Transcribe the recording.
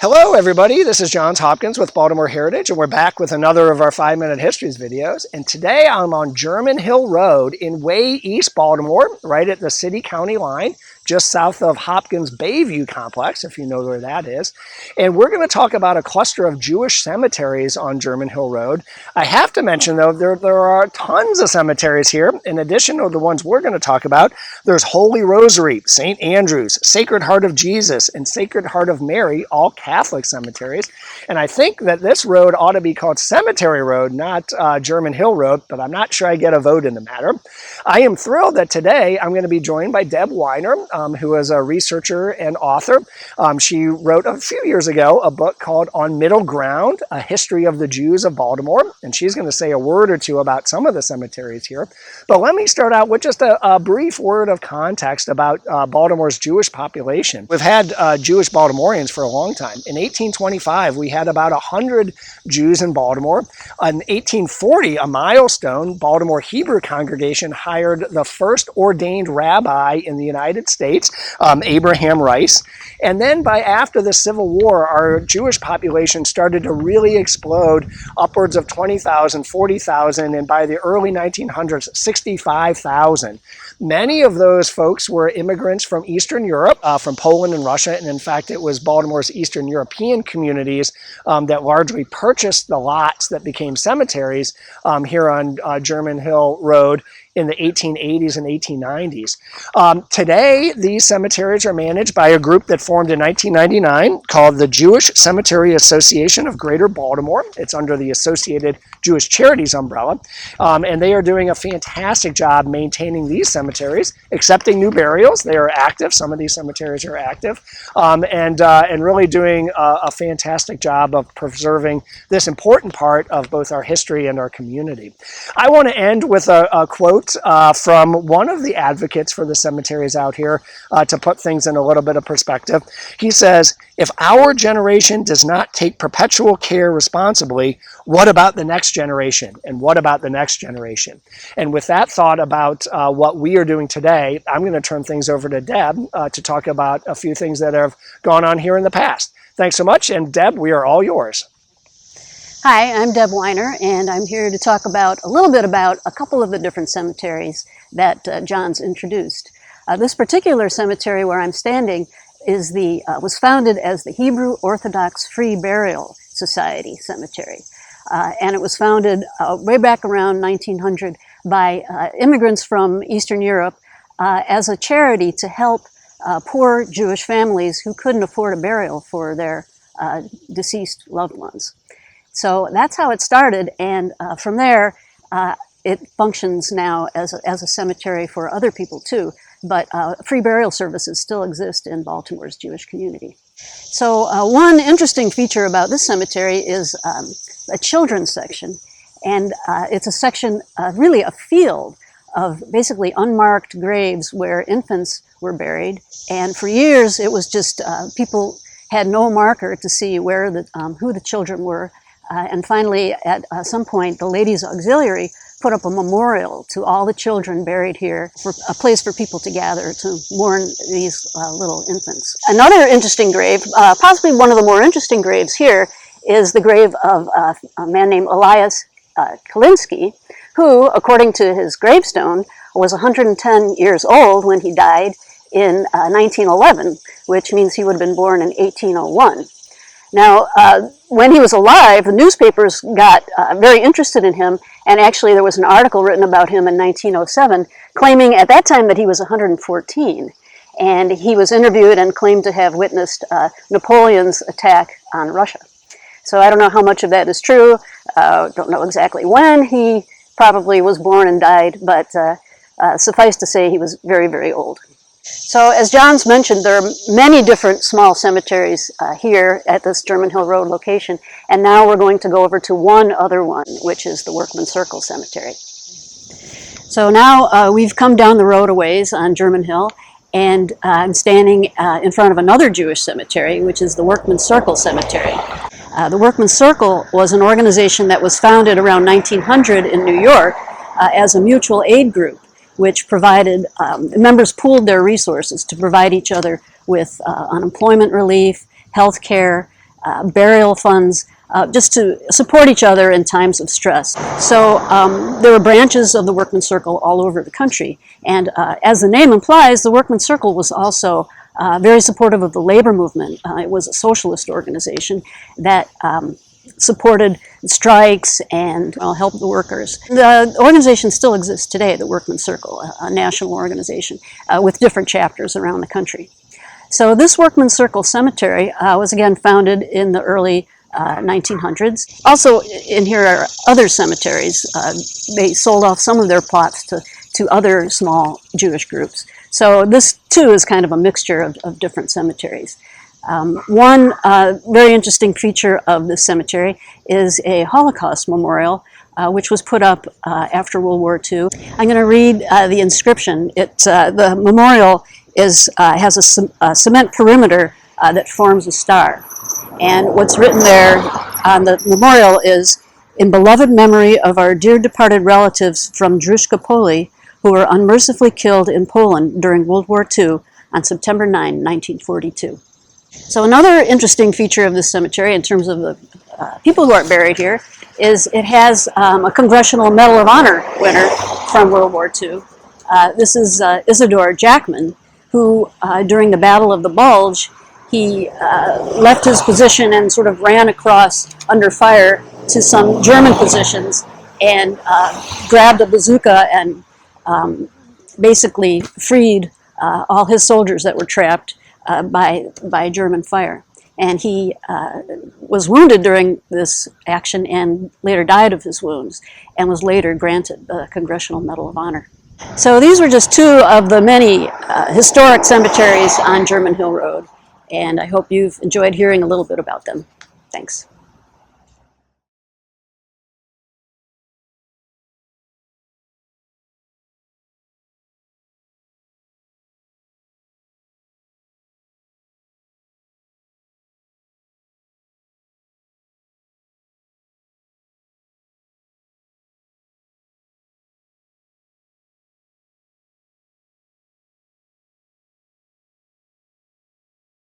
Hello everybody, this is Johns Hopkins with Baltimore Heritage, and we're back with another of our 5-Minute Histories videos. And today I'm on German Hill Road in way East Baltimore, right at the city-county line, just south of Hopkins Bayview Complex, if you know where that is. And we're going to talk about a cluster of Jewish cemeteries on German Hill Road. I have to mention, though, there are tons of cemeteries here. In addition to the ones we're going to talk about, there's Holy Rosary, St. Andrew's, Sacred Heart of Jesus, and Sacred Heart of Mary, all Catholic cemeteries. And I think that this road ought to be called Cemetery Road, not German Hill Road, but I'm not sure I get a vote in the matter. I am thrilled that today I'm going to be joined by Deb Weiner, who is a researcher and author. She wrote a few years ago a book called On Middle Ground, A History of the Jews of Baltimore, and she's going to say a word or two about some of the cemeteries here. But let me start out with just a brief word of context about Baltimore's Jewish population. We've had Jewish Baltimoreans for a long time. In 1825, we had about 100 Jews in Baltimore. In 1840, a milestone, Baltimore Hebrew congregation hired the first ordained rabbi in the United States, Abraham Rice. And then by after the Civil War, our Jewish population started to really explode, upwards of 20,000, 40,000, and by the early 1900s, 65,000. Many of those folks were immigrants from Eastern Europe, from Poland and Russia, and in fact it was Baltimore's Eastern European communities that largely purchased the lots that became cemeteries here on German Hill Road in the 1880s and 1890s. Today, these cemeteries are managed by a group that formed in 1999 called the Jewish Cemetery Association of Greater Baltimore. It's under the Associated Jewish Charities umbrella, and they are doing a fantastic job maintaining these cemeteries, accepting new burials. They are active. Some of these cemeteries are active, and really doing a fantastic job of preserving this important part of both our history and our community. I want to end with a quote from one of the advocates for the cemeteries out here to put things in a little bit of perspective. He says, "If our generation does not take perpetual care responsibly, what about the next generation? And what about the next generation?" And with that thought about what we are doing today, I'm going to turn things over to Deb to talk about a few things that have gone on here in the past. Thanks so much, and Deb, we are all yours. Hi, I'm Deb Weiner, and I'm here to talk about a little bit about a couple of the different cemeteries that John's introduced. This particular cemetery where I'm standing is was founded as the Hebrew Orthodox Free Burial Society Cemetery. And it was founded way back around 1900 by immigrants from Eastern Europe as a charity to help poor Jewish families who couldn't afford a burial for their deceased loved ones. So that's how it started, and from there, it functions now as a cemetery for other people too, but free burial services still exist in Baltimore's Jewish community. So one interesting feature about this cemetery is a children's section, and it's a section, really a field of basically unmarked graves where infants were buried, and for years it was just people had no marker to see where who the children were. And finally, at some point, the Ladies' Auxiliary put up a memorial to all the children buried here, for a place for people to gather to mourn these little infants. Another interesting grave, possibly one of the more interesting graves here, is the grave of a man named Elias Kalinsky, who, according to his gravestone, was 110 years old when he died in 1911, which means he would have been born in 1801. Now, when he was alive, the newspapers got very interested in him, and actually there was an article written about him in 1907 claiming at that time that he was 114. And he was interviewed and claimed to have witnessed Napoleon's attack on Russia. So I don't know how much of that is true, don't know exactly when he probably was born and died, but suffice to say he was very, very old. So as John's mentioned, there are many different small cemeteries here at this German Hill Road location, and now we're going to go over to one other one, which is the Workman Circle Cemetery. So now we've come down the road a ways on German Hill, and I'm standing in front of another Jewish cemetery, which is the Workman Circle Cemetery. The Workman Circle was an organization that was founded around 1900 in New York as a mutual aid group, which provided, members pooled their resources to provide each other with unemployment relief, health care, burial funds, just to support each other in times of stress. So there were branches of the Workman Circle all over the country. And as the name implies, the Workman Circle was also very supportive of the labor movement. It was a socialist organization that supported strikes and helped the workers. The organization still exists today, the Workman Circle, a national organization with different chapters around the country. So this Workman Circle Cemetery was again founded in the early 1900s. Also in here are other cemeteries. They sold off some of their plots to other small Jewish groups. So this too is kind of a mixture of different cemeteries. One very interesting feature of this cemetery is a Holocaust memorial, which was put up after World War II. I'm going to read the inscription. The memorial has a cement perimeter that forms a star. And what's written there on the memorial is, "In beloved memory of our dear departed relatives from Druszka Poli, who were unmercifully killed in Poland during World War II on September 9, 1942. So another interesting feature of this cemetery in terms of the people who are buried here is it has a Congressional Medal of Honor winner from World War II. This is Isidore Jackman, who during the Battle of the Bulge, he left his position and sort of ran across under fire to some German positions and grabbed a bazooka and basically freed all his soldiers that were trapped by German fire. And he was wounded during this action and later died of his wounds and was later granted the Congressional Medal of Honor. So these were just two of the many historic cemeteries on German Hill Road, and I hope you've enjoyed hearing a little bit about them. Thanks.